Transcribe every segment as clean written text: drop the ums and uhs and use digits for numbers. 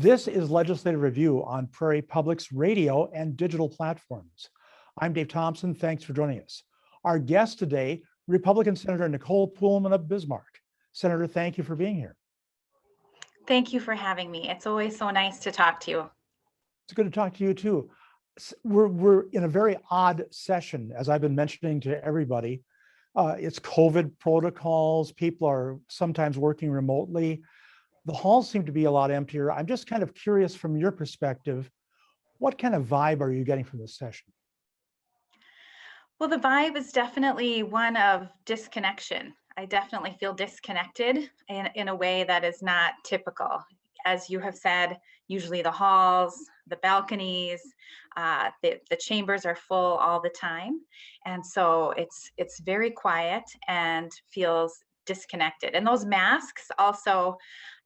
This is Legislative Review on Prairie Public's radio and digital platforms. I'm Dave Thompson. Thanks for joining us. Our guest today, Republican Senator Nicole Poolman of Bismarck. Senator, thank you for being here. Thank you for having me. It's always so nice to talk to you. It's good to talk to you too. We're in a very odd session, as I've been mentioning to everybody. It's COVID protocols. People are sometimes working remotely. The halls seem to be a lot emptier. I'm just kind of curious from your perspective, what kind of vibe are you getting from this session? Well, the vibe is definitely one of disconnection. I definitely feel disconnected in a way that is not typical. As you have said, usually the halls, the balconies, the chambers are full all the time. And so it's very quiet and feels disconnected. And those masks also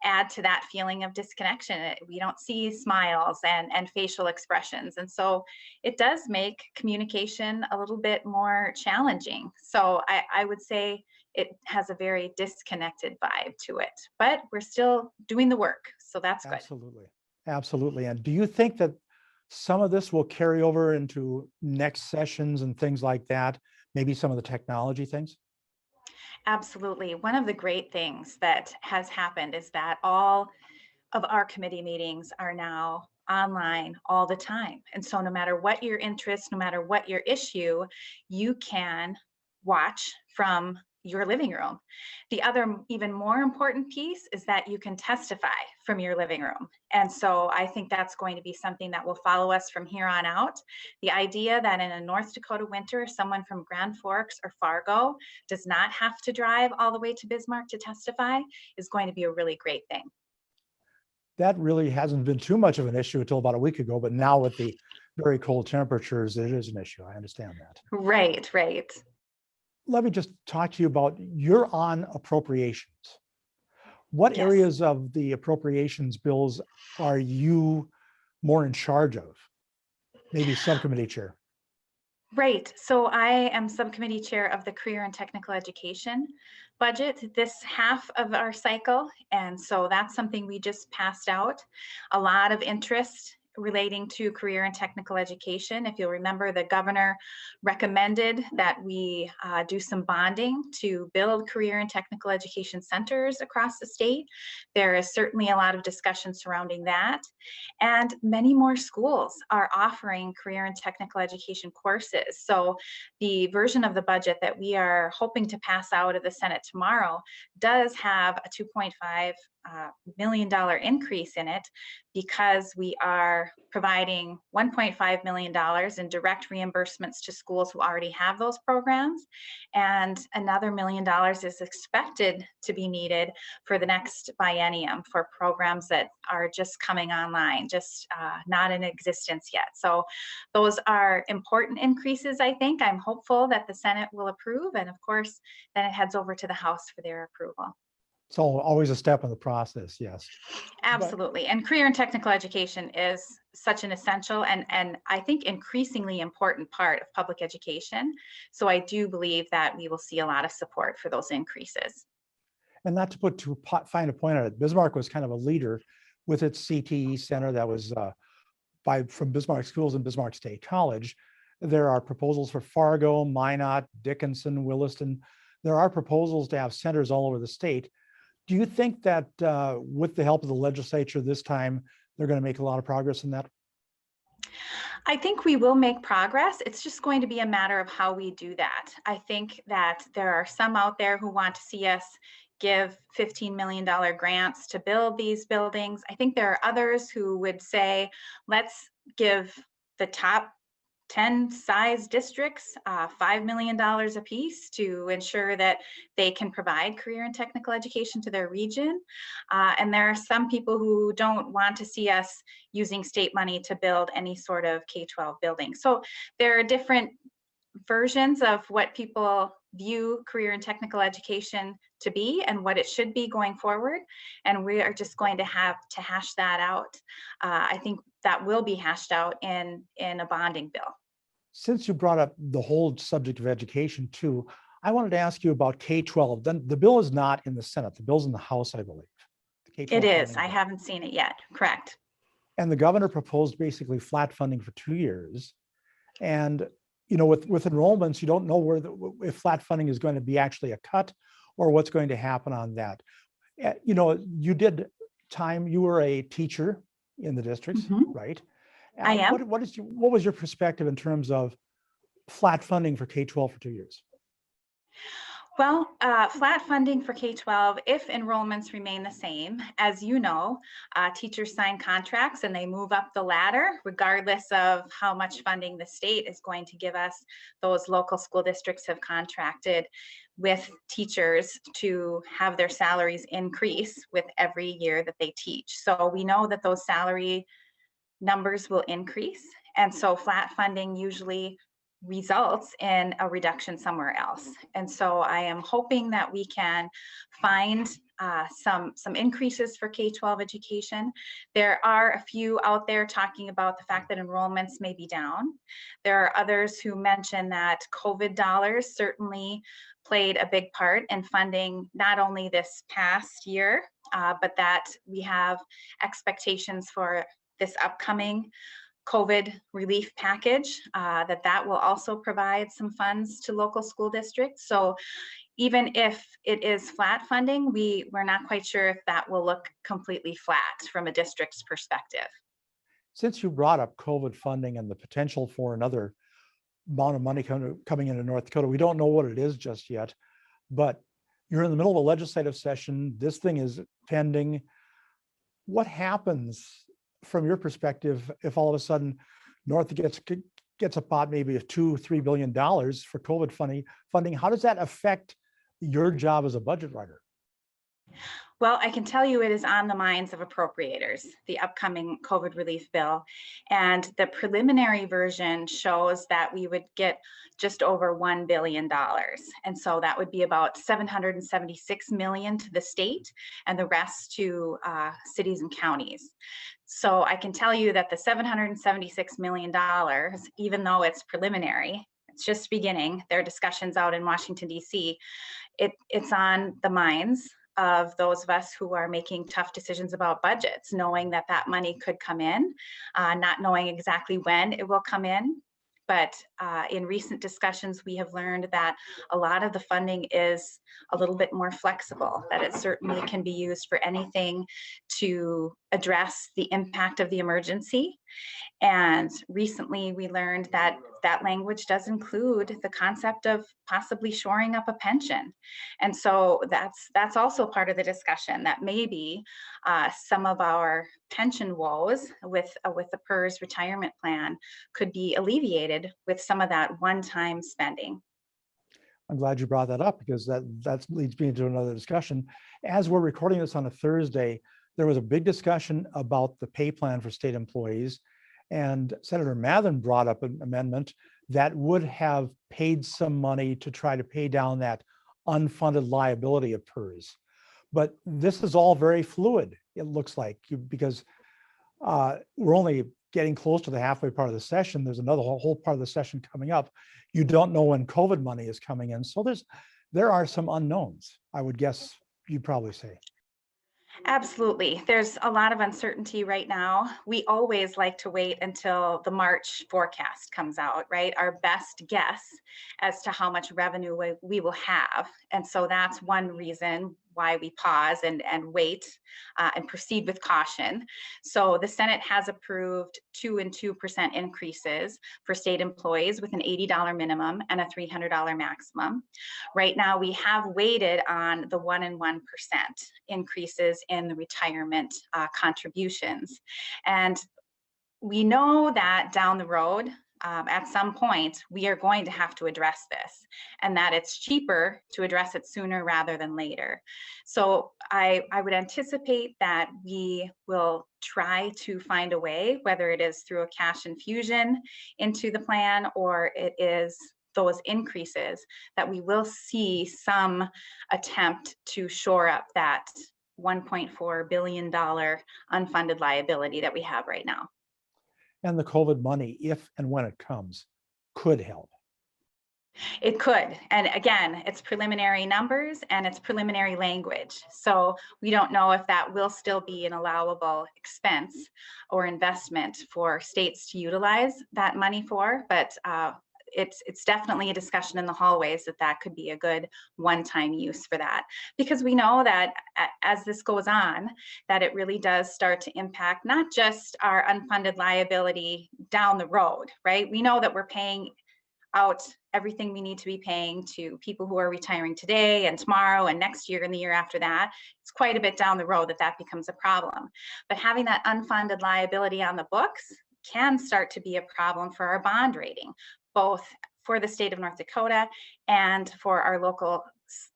add to that feeling of disconnection. We don't see smiles and facial expressions. And so it does make communication a little bit more challenging. So I would say it has a very disconnected vibe to it, but we're still doing the work. So that's good. Absolutely. Absolutely. And do you think that some of this will carry over into next sessions and things like that? Maybe some of the technology things? Absolutely. One of the great things that has happened is that all of our committee meetings are now online all the time. And so no matter what your interest, no matter what your issue, you can watch from your living room. The other even more important piece is that you can testify from your living room. And so I think that's going to be something that will follow us from here on out. The idea that in a North Dakota winter, someone from Grand Forks or Fargo does not have to drive all the way to Bismarck to testify is going to be a really great thing. That really hasn't been too much of an issue until about a week ago, but now with the very cold temperatures, it is an issue. I understand that. Right, right. Let me just talk to you about, you're on appropriations. What Yes. areas of the appropriations bills are you more in charge of? Maybe subcommittee chair. Right. So I am subcommittee chair of the Career and Technical Education budget this half of our cycle. And so that's something we just passed out. A lot of interest relating to career and technical education. If you'll remember, the governor recommended that we do some bonding to build career and technical education centers across the state. There is certainly a lot of discussion surrounding that. And many more schools are offering career and technical education courses. So the version of the budget that we are hoping to pass out of the Senate tomorrow does have a $2.5 million increase in it, because we are providing $1.5 million in direct reimbursements to schools who already have those programs. And another $1 million is expected to be needed for the next biennium for programs that are just coming online, just not in existence yet. So those are important increases, I think. I'm hopeful that the Senate will approve. And of course, then it heads over to the House for their approval. So always a step in the process, yes. Absolutely. And career and technical education is such an essential and I think increasingly important part of public education. So I do believe that we will see a lot of support for those increases. And not to put too fine a point on it, Bismarck was kind of a leader with its CTE center that was from Bismarck Schools and Bismarck State College. There are proposals for Fargo, Minot, Dickinson, Williston. There are proposals to have centers all over the state. Do you think that with the help of the legislature this time, they're going to make a lot of progress in that? I think we will make progress. It's just going to be a matter of how we do that. I think that there are some out there who want to see us give $15 million grants to build these buildings. I think there are others who would say, let's give the top 10 size districts $5 million a piece to ensure that they can provide career and technical education to their region. And there are some people who don't want to see us using state money to build any sort of K-12 building. So there are different versions of what people view career and technical education to be and what it should be going forward. And we are just going to have to hash that out. I think that will be hashed out in a bonding bill. Since you brought up the whole subject of education too, I wanted to ask you about K-12. Then the bill is not in the Senate. The bill's in the House, I believe. It is. I haven't seen it yet. Correct. And the governor proposed basically flat funding for 2 years. And, you know, with enrollments, you don't know if flat funding is going to be actually a cut or what's going to happen on that. You know, you were a teacher in the districts, Mhm. right? I am. What was your perspective in terms of flat funding for K-12 for 2 years? Well, flat funding for K-12, if enrollments remain the same, as you know, teachers sign contracts and they move up the ladder regardless of how much funding the state is going to give us. Those local school districts have contracted with teachers to have their salaries increase with every year that they teach. So we know that those salary numbers will increase. And so flat funding usually results in a reduction somewhere else. And so I am hoping that we can find some increases for K-12 education. There are a few out there talking about the fact that enrollments may be down. There are others who mention that COVID dollars certainly played a big part in funding not only this past year, but that we have expectations for this upcoming COVID relief package, that will also provide some funds to local school districts. So even if it is flat funding, we're not quite sure if that will look completely flat from a district's perspective. Since you brought up COVID funding and the potential for another amount of money coming into North Dakota, we don't know what it is just yet, but you're in the middle of a legislative session. This thing is pending. What happens from your perspective if all of a sudden North gets a pot maybe of $2-3 billion for COVID funding? How does that affect your job as a budget writer? Well, I can tell you it is on the minds of appropriators, the upcoming COVID relief bill. And the preliminary version shows that we would get just over $1 billion. And so that would be about $776 million to the state and the rest to cities and counties. So I can tell you that the $776 million, even though it's preliminary, it's just beginning, there are discussions out in Washington, D.C., it's on the minds of those of us who are making tough decisions about budgets, knowing that that money could come in, not knowing exactly when it will come in. But in recent discussions, we have learned that a lot of the funding is a little bit more flexible, that it certainly can be used for anything to address the impact of the emergency. And recently we learned that that language does include the concept of possibly shoring up a pension. And so that's also part of the discussion, that maybe some of our pension woes with the PERS retirement plan could be alleviated with some of that one-time spending. I'm glad you brought that up because that leads me into another discussion. As we're recording this on a Thursday, there was a big discussion about the pay plan for state employees. And Senator Mathern brought up an amendment that would have paid some money to try to pay down that unfunded liability of PERS. But this is all very fluid, it looks like, because we're only getting close to the halfway part of the session. There's another whole part of the session coming up. You don't know when COVID money is coming in. So there are some unknowns, I would guess you'd probably say. Absolutely. There's a lot of uncertainty right now. We always like to wait until the March forecast comes out, right? Our best guess as to how much revenue we will have. And so that's one reason why we pause and wait and proceed with caution. So the Senate has approved 2% and 2% increases for state employees with an $80 minimum and a $300 maximum. Right now, we have waited on the 1% and 1% increases in the retirement contributions. And we know that down the road, at some point, we are going to have to address this, and that it's cheaper to address it sooner rather than later. So I would anticipate that we will try to find a way, whether it is through a cash infusion into the plan or it is those increases, that we will see some attempt to shore up that $1.4 billion unfunded liability that we have right now. And the COVID money, if and when it comes, could help. It could. And again, it's preliminary numbers and it's preliminary language. So we don't know if that will still be an allowable expense or investment for states to utilize that money for, but it's definitely a discussion in the hallways that that could be a good one-time use for that, because we know that as this goes on, that it really does start to impact not just our unfunded liability down the road, right? We know that we're paying out everything we need to be paying to people who are retiring today and tomorrow and next year and the year after that. It's quite a bit down the road that that becomes a problem. But having that unfunded liability on the books can start to be a problem for our bond rating, both for the state of North Dakota and for our local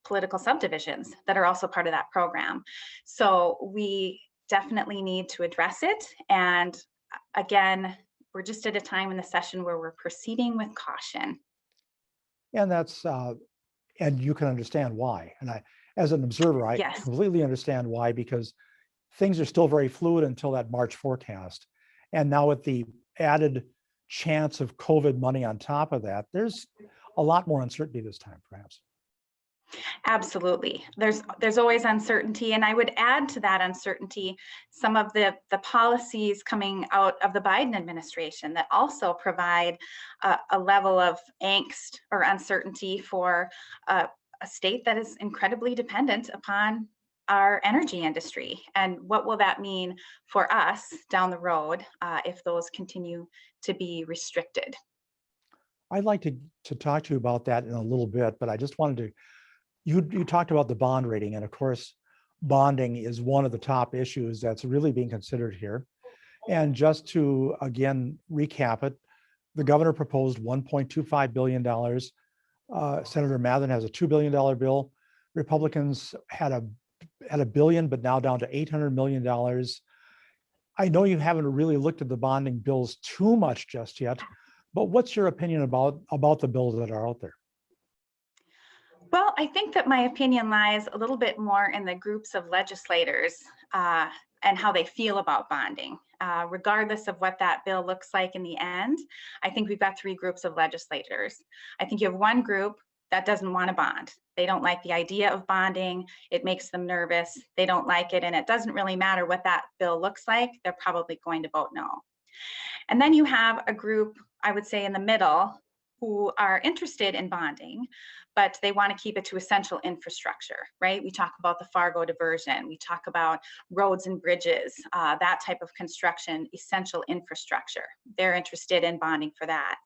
political subdivisions that are also part of that program. So we definitely need to address it. And again, we're just at a time in the session where we're proceeding with caution. And that's, and you can understand why. And as an observer, I Yes. completely understand why, because things are still very fluid until that March forecast. And now with the added chance of COVID money on top of that, there's a lot more uncertainty this time, perhaps. Absolutely. There's always uncertainty. And I would add to that uncertainty some of the policies coming out of the Biden administration that also provide a level of angst or uncertainty for a state that is incredibly dependent upon our energy industry. And what will that mean for us down the road if those continue to be restricted? I'd like to talk to you about that in a little bit, but I just wanted to, you talked about the bond rating, and of course, bonding is one of the top issues that's really being considered here. And just to, again, recap it, the governor proposed $1.25 billion. Senator Mathern has a $2 billion bill. Republicans had a billion, but now down to $800 million. I know you haven't really looked at the bonding bills too much just yet, but what's your opinion about the bills that are out there? Well, I think that my opinion lies a little bit more in the groups of legislators and how they feel about bonding. Regardless of what that bill looks like in the end, I think we've got three groups of legislators. I think you have one group that doesn't want to bond. They don't like the idea of bonding. It makes them nervous. They don't like it. And it doesn't really matter what that bill looks like. They're probably going to vote no. And then you have a group, I would say in the middle, who are interested in bonding, but they want to keep it to essential infrastructure, right? We talk about the Fargo diversion. We talk about roads and bridges, that type of construction, essential infrastructure. They're interested in bonding for that.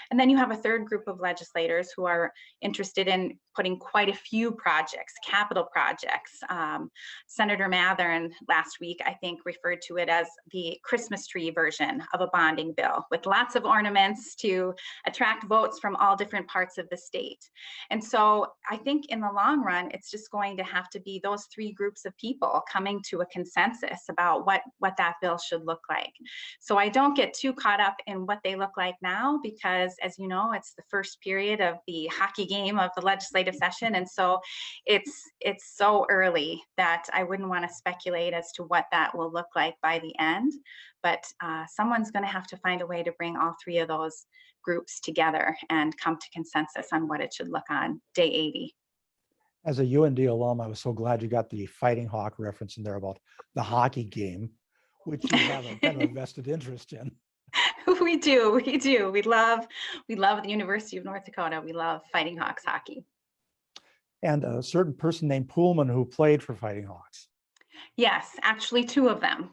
And then you have a third group of legislators who are interested in putting quite a few projects, capital projects. Senator Mathern last week, I think, referred to it as the Christmas tree version of a bonding bill with lots of ornaments to attract votes from all different parts of the state. And so I think in the long run, it's just going to have to be those three groups of people coming to a consensus about what that bill should look like. So I don't get too caught up in what they look like now, because as you know, it's the first period of the hockey game of the legislative session. And so it's so early that I wouldn't want to speculate as to what that will look like by the end. But someone's going to have to find a way to bring all three of those groups together and come to consensus on what it should look on day 80. As a UND alum, I was so glad you got the Fighting Hawk reference in there about the hockey game, which you have a kind of a vested interest in. We do. We love the University of North Dakota. We love Fighting Hawks hockey. And a certain person named Poolman who played for Fighting Hawks. Yes, actually two of them.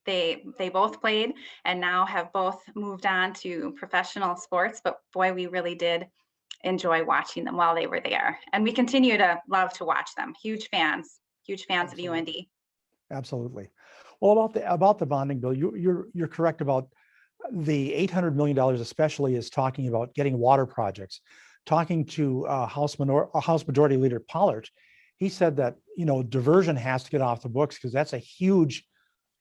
They both played and now have both moved on to professional sports, but boy, we really did enjoy watching them while they were there. And we continue to love to watch them. Huge fans Absolutely. Of UND. Absolutely. Well, about the bonding bill, you're correct about the $800 million, especially is talking about getting water projects. Talking to House Majority Leader Pollert, he said that, diversion has to get off the books because that's a huge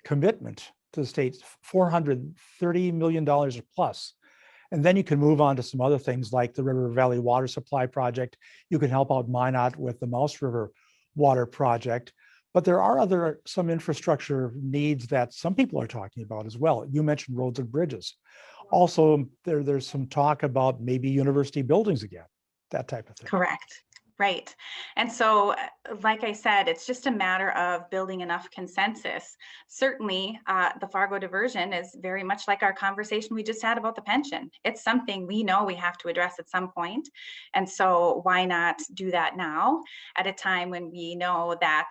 commitment to the states, $430 million or plus. And then you can move on to some other things like the River Valley Water Supply Project. You can help out Minot with the Mouse River Water Project. But there are some infrastructure needs that some people are talking about as well. You mentioned roads and bridges. Also, there's some talk about maybe university buildings again, that type of thing. Correct. Right. And so, like I said, it's just a matter of building enough consensus. Certainly, the Fargo diversion is very much like our conversation we just had about the pension. It's something we know we have to address at some point. And so, why not do that now at a time when we know that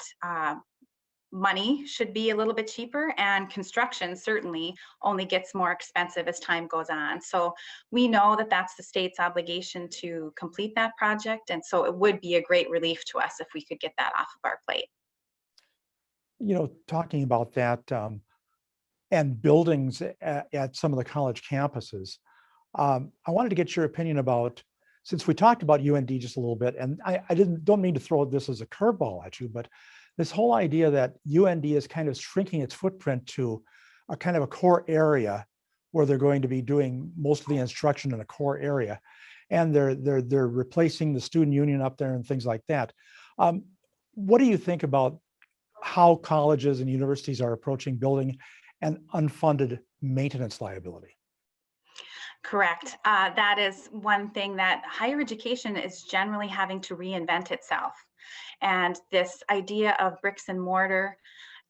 money should be a little bit cheaper, and construction certainly only gets more expensive as time goes on. So we know that that's the state's obligation to complete that project. And so it would be a great relief to us if we could get that off of our plate. Talking about that and buildings at some of the college campuses, I wanted to get your opinion about, since we talked about UND just a little bit, and I don't mean to throw this as a curveball at you, but this whole idea that UND is kind of shrinking its footprint to a kind of a core area where they're going to be doing most of the instruction in a core area, and they're replacing the student union up there and things like that. What do you think about how colleges and universities are approaching building an unfunded maintenance liability? Correct. That is one thing that higher education is generally having to reinvent itself. And this idea of bricks and mortar,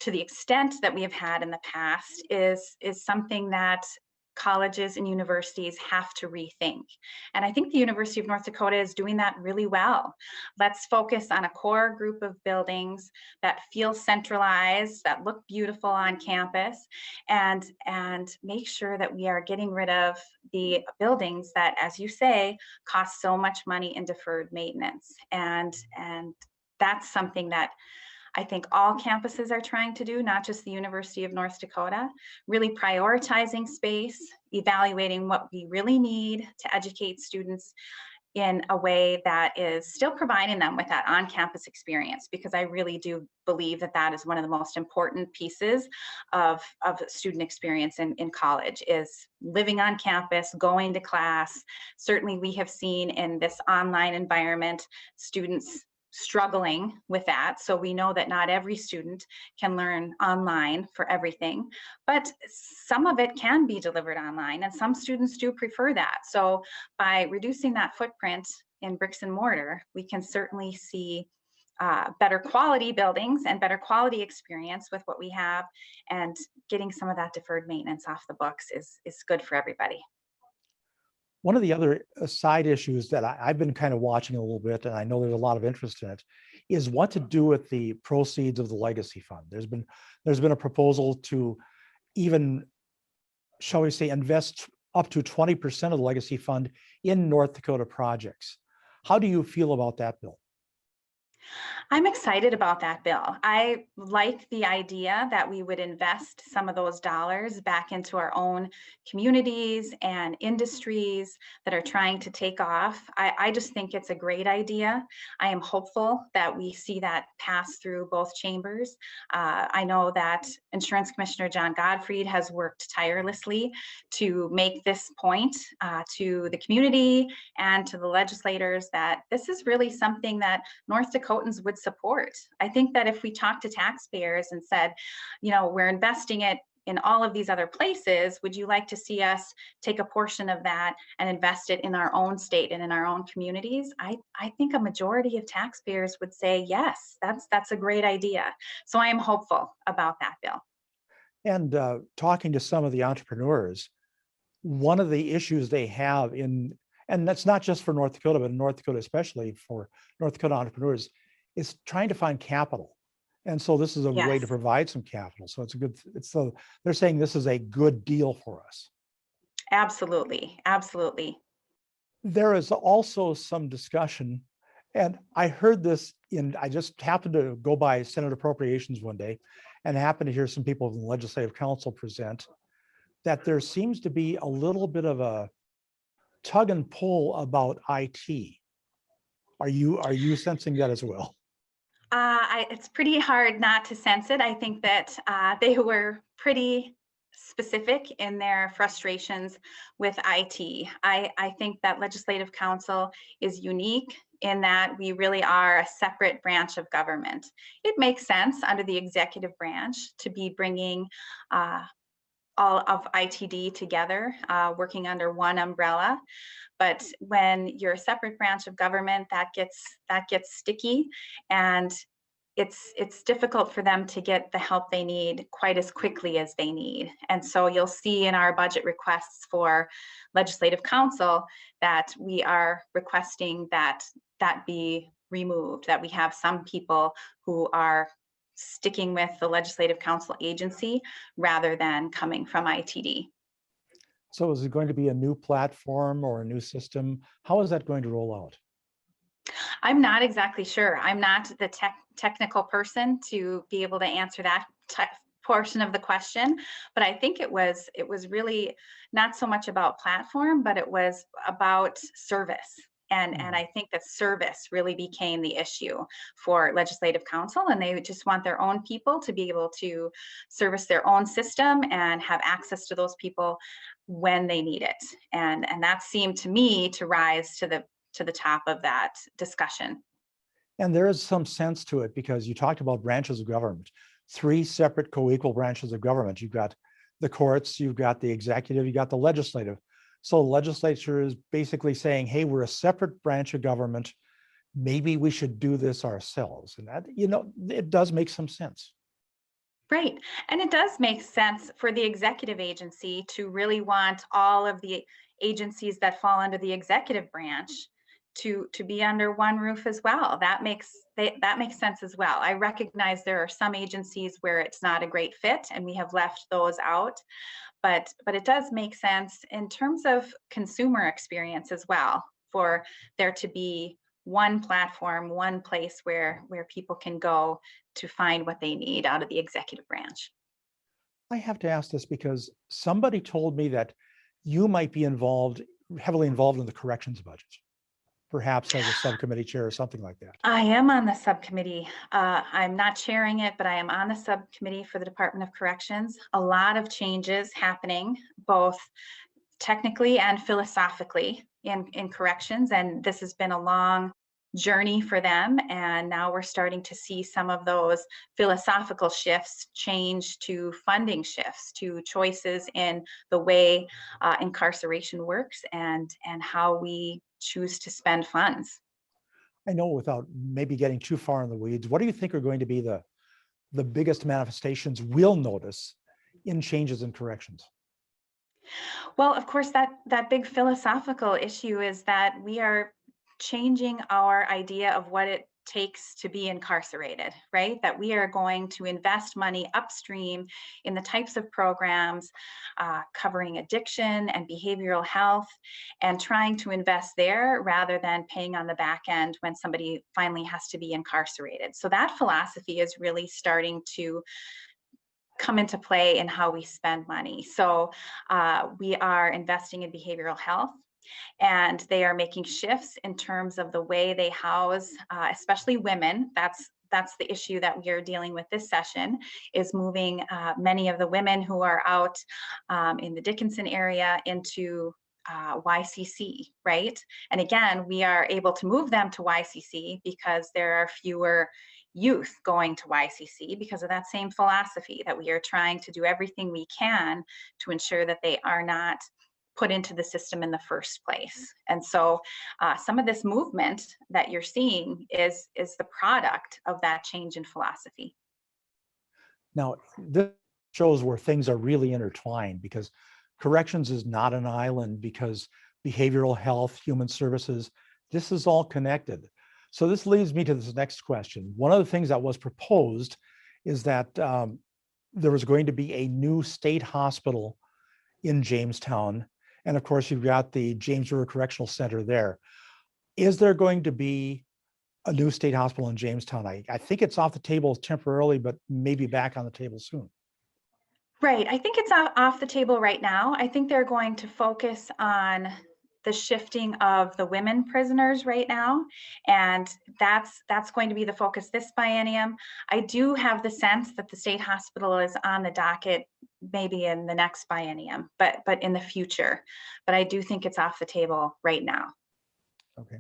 to the extent that we have had in the past, is something that colleges and universities have to rethink. And I think the University of North Dakota is doing that really well. Let's focus on a core group of buildings that feel centralized, that look beautiful on campus, and make sure that we are getting rid of the buildings that, as you say, cost so much money in deferred maintenance. And that's something that I think all campuses are trying to do, not just the University of North Dakota, really prioritizing space, evaluating what we really need to educate students in a way that is still providing them with that on-campus experience, because I really do believe that that is one of the most important pieces of student experience in college, is living on campus, going to class. Certainly we have seen in this online environment, students struggling with that. So we know that not every student can learn online for everything, but some of it can be delivered online, and some students do prefer that. So by reducing that footprint in bricks and mortar, we can certainly see better quality buildings and better quality experience with what we have, and getting some of that deferred maintenance off the books is good for everybody. One of the other side issues that I've been kind of watching a little bit, and I know there's a lot of interest in it, is what to do with the proceeds of the legacy fund. There's been a proposal to even, shall we say, invest up to 20% of the legacy fund in North Dakota projects. How do you feel about that, Bill? I'm excited about that bill. I like the idea that we would invest some of those dollars back into our own communities and industries that are trying to take off. I just think it's a great idea. I am hopeful that we see that pass through both chambers. I know that Insurance Commissioner John Gottfried has worked tirelessly to make this point to the community and to the legislators that this is really something that North Dakotans would support. I think that if we talk to taxpayers and said, we're investing it in all of these other places, would you like to see us take a portion of that and invest it in our own state and in our own communities? I think a majority of taxpayers would say, yes, that's a great idea. So I am hopeful about that bill. And talking to some of the entrepreneurs, one of the issues they have and that's not just for North Dakota, but in North Dakota, especially for North Dakota entrepreneurs, is trying to find capital. And so this is a way to provide some capital. So they're saying this is a good deal for us. Absolutely. Absolutely. There is also some discussion, and I heard this I just happened to go by Senate Appropriations one day and happened to hear some people in the Legislative Council present that there seems to be a little bit of a tug and pull about IT. Are you sensing that as well? It's pretty hard not to sense it. I think that they were pretty specific in their frustrations with IT. I think that Legislative Council is unique in that we really are a separate branch of government. It makes sense under the executive branch to be bringing all of ITD together, working under one umbrella. But when you're a separate branch of government, that gets sticky, and it's difficult for them to get the help they need quite as quickly as they need. And so you'll see in our budget requests for legislative council that we are requesting that be removed, that we have some people who are sticking with the legislative council agency rather than coming from ITD. So is it going to be a new platform or a new system? How is that going to roll out? I'm not exactly sure. I'm not the technical person to be able to answer that portion of the question, but I think it was really not so much about platform, but it was about service. And I think that service really became the issue for legislative council, and they just want their own people to be able to service their own system and have access to those people when they need it. And that seemed to me to rise to the top of that discussion. And there is some sense to it because you talked about branches of government, 3 separate co-equal branches of government. You've got the courts, you've got the executive, you got the legislative. So the legislature is basically saying, hey, we're a separate branch of government. Maybe we should do this ourselves. And that, it does make some sense. Right. And it does make sense for the executive agency to really want all of the agencies that fall under the executive branch to be under one roof as well. That makes sense as well. I recognize there are some agencies where it's not a great fit and we have left those out, but it does make sense in terms of consumer experience as well, for there to be one platform, one place where people can go to find what they need out of the executive branch. I have to ask this because somebody told me that you might be heavily involved in the corrections budget, perhaps as a subcommittee chair or something like that. I am on the subcommittee. I'm not chairing it, but I am on the subcommittee for the Department of Corrections. A lot of changes happening, both technically and philosophically in corrections. And this has been a long journey for them. And now we're starting to see some of those philosophical shifts change to funding shifts, to choices in the way incarceration works and how we choose to spend funds. I know, without maybe getting too far in the weeds, what do you think are going to be the biggest manifestations we'll notice in changes in corrections? Well, of course, that big philosophical issue is that we are changing our idea of what it takes to be incarcerated, right? That we are going to invest money upstream in the types of programs covering addiction and behavioral health, and trying to invest there rather than paying on the back end when somebody finally has to be incarcerated. So that philosophy is really starting to come into play in how we spend money. So we are investing in behavioral health, and they are making shifts in terms of the way they house, especially women. That's the issue that we are dealing with this session, is moving many of the women who are out in the Dickinson area into YCC, right? And again, we are able to move them to YCC because there are fewer youth going to YCC because of that same philosophy, that we are trying to do everything we can to ensure that they are not put into the system in the first place. And so some of this movement that you're seeing is the product of that change in philosophy. Now, this shows where things are really intertwined, because corrections is not an island, because behavioral health, human services, this is all connected. So this leads me to this next question. One of the things that was proposed is that there was going to be a new state hospital in Jamestown. And of course, you've got the James River Correctional Center there. Is there going to be a new state hospital in Jamestown? I think it's off the table temporarily, but maybe back on the table soon. Right. I think it's off the table right now. I think they're going to focus on the shifting of the women prisoners right now, and that's going to be the focus this biennium. I do have the sense that the state hospital is on the docket maybe in the next biennium, but in the future. But I do think it's off the table right now. Okay.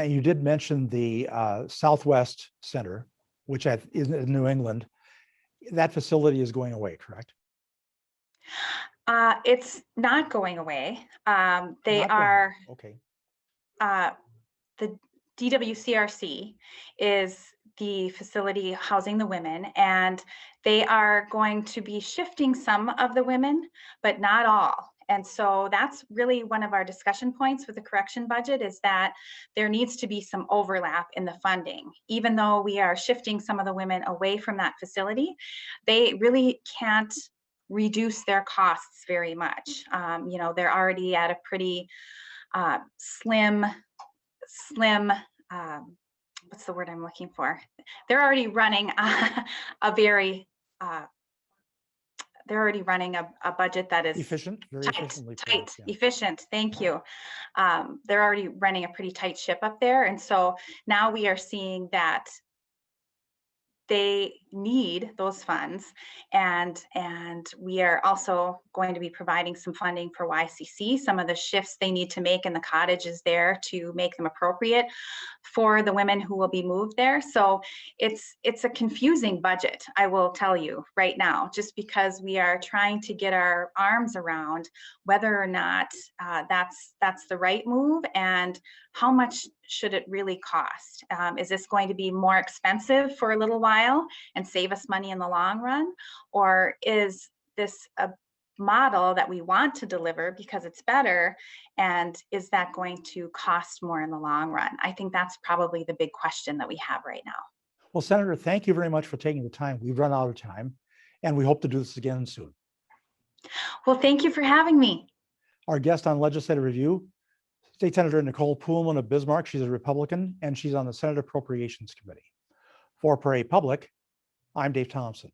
You did mention the Southwest Center, which is in New England. That facility is going away, correct? It's not going away. They Not going away. are, Okay. the DWCRC is the facility housing the women, and they are going to be shifting some of the women, but not all. And so that's really one of our discussion points with the correction budget, is that there needs to be some overlap in the funding. Even though we are shifting some of the women away from that facility, they really can't reduce their costs very much. They're already at a pretty slim, what's the word I'm looking for? They're already running a very, they're already running a budget that is Efficient, very tight, efficiently. perhaps, yeah. efficient. Thank you. They're already running a pretty tight ship up there. And so now we are seeing that they need those funds, and we are also going to be providing some funding for YCC. Some of the shifts they need to make in the cottages there to make them appropriate for the women who will be moved there. So it's a confusing budget, I will tell you right now, just because we are trying to get our arms around whether or not that's the right move, and how much should it really cost? Is this going to be more expensive for a little while and save us money in the long run? Or is this a model that we want to deliver because it's better? And is that going to cost more in the long run? I think that's probably the big question that we have right now. Well, Senator, thank you very much for taking the time. We've run out of time, and we hope to do this again soon. Well, thank you for having me. Our guest on Legislative Review, State Senator Nicole Poolman of Bismarck. She's a Republican, and she's on the Senate Appropriations Committee. For Prairie Public, I'm Dave Thompson.